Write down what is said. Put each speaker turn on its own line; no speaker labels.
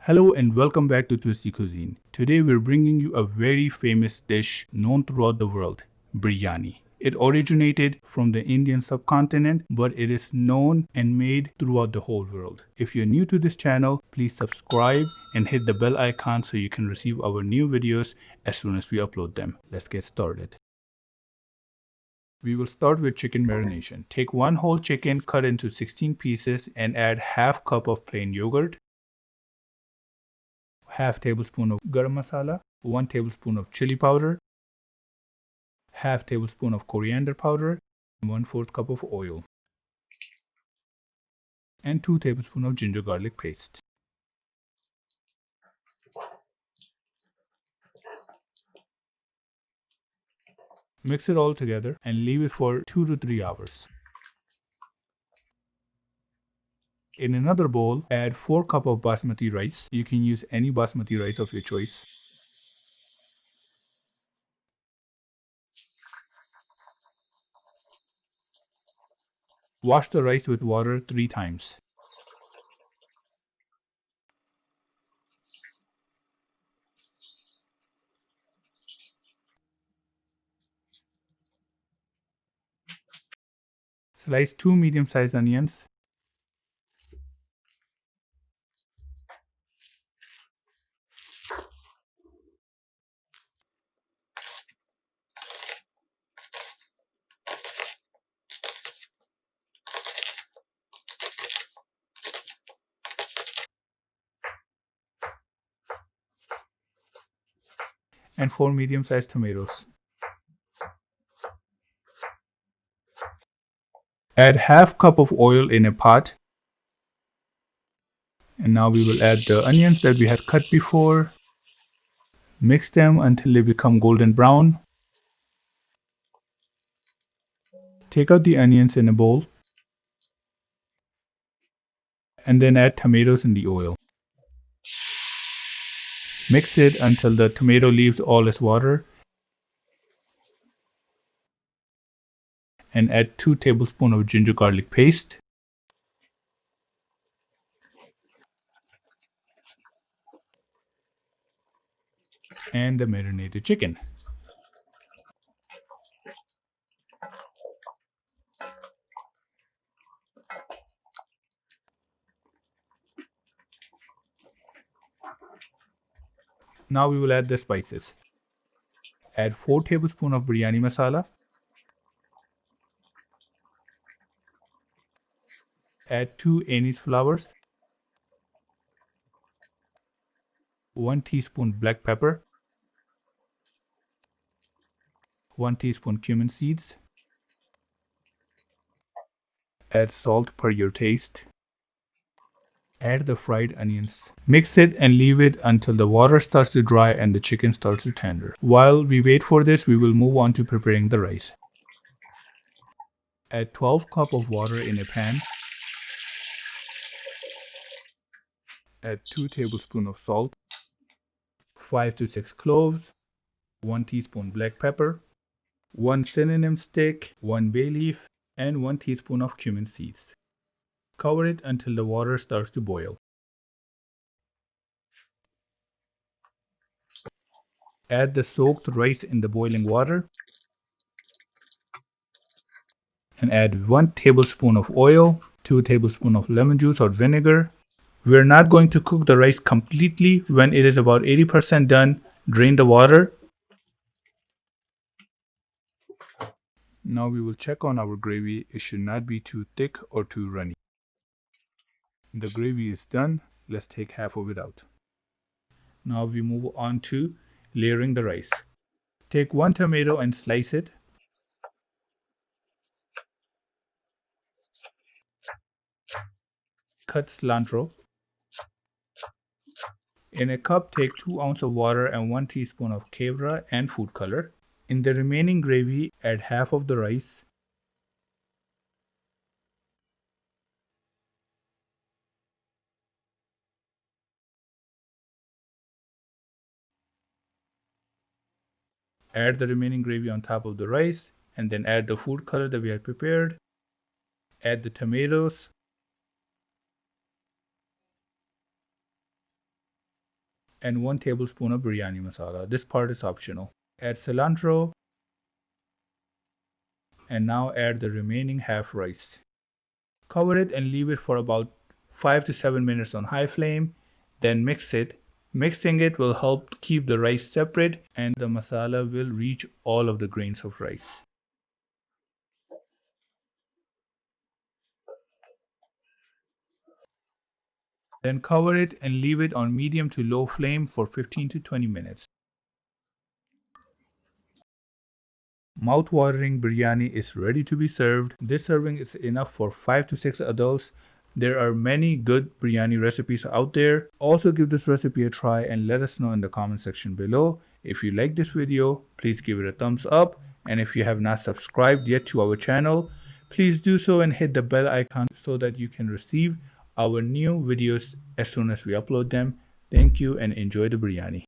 Hello and welcome back to Twisty Cuisine. Today we're bringing you a very famous dish known throughout the world, biryani. It originated from the Indian subcontinent, but it is known and made throughout the whole world. If you're new to this channel, please subscribe and hit the bell icon so you can receive our new videos as soon as we upload them. Let's get started. We will start with chicken marination. Take one whole chicken, cut into 16 pieces, and add half cup of plain yogurt, half tablespoon of garam masala, 1 tablespoon of chili powder, half tablespoon of coriander powder, 1/4 cup of oil, and 2 tablespoons of ginger garlic paste. Mix it all together and leave it for 2 to 3 hours. In another bowl, add 4 cup of basmati rice. You can use any basmati rice of your choice. Wash the rice with water 3 times. Slice 2 medium-sized onions. And 4 medium-sized tomatoes. Add half cup of oil in a pot. And now we will add the onions that we had cut before. Mix them until they become golden brown. Take out the onions in a bowl. And then add tomatoes in the oil. Mix it until the tomato leaves all its water. And add 2 tablespoons of ginger garlic paste. And the marinated chicken. Now we will add the spices. Add 4 tablespoons of biryani masala. Add 2 anise flowers. 1 teaspoon black pepper. 1 teaspoon cumin seeds. Add salt per your taste. Add the fried onions. Mix it and leave it until the water starts to dry and the chicken starts to tender. While we wait for this, we will move on to preparing the rice. Add 12 cup of water in a pan. Add 2 tablespoons of salt, 5 to 6 cloves, 1 teaspoon black pepper, 1 cinnamon stick, 1 bay leaf, and 1 teaspoon of cumin seeds. Cover it until the water starts to boil. Add the soaked rice in the boiling water and add 1 tablespoon of oil, 2 tablespoons of lemon juice or vinegar. We're not going to cook the rice completely. When it is about 80% done, drain the water. Now we will check on our gravy. It should not be too thick or too runny. The gravy is done. Let's take half of it out. Now we move on to layering the rice. Take 1 tomato and slice it. Cut cilantro. In a cup, take 2 ounces of water and 1 teaspoon of kevra and food color. In the remaining gravy, add half of the rice. Add the remaining gravy on top of the rice and then add the food color that we had prepared. Add the tomatoes. and 1 tablespoon of biryani masala. This part is optional. Add cilantro and now add the remaining half rice. Cover it and leave it for about 5 to 7 minutes on high flame, then mix it. Mixing it will help keep the rice separate and the masala will reach all of the grains of rice. Then cover it and leave it on medium to low flame for 15 to 20 minutes. Mouth-watering biryani is ready to be served. This serving is enough for 5 to 6 adults. There are many good biryani recipes out there. Also give this recipe a try and let us know in the comment section below. If you like this video, please give it a thumbs up. And if you have not subscribed yet to our channel, please do so and hit the bell icon so that you can receive our new videos as soon as we upload them. Thank you and enjoy the biryani.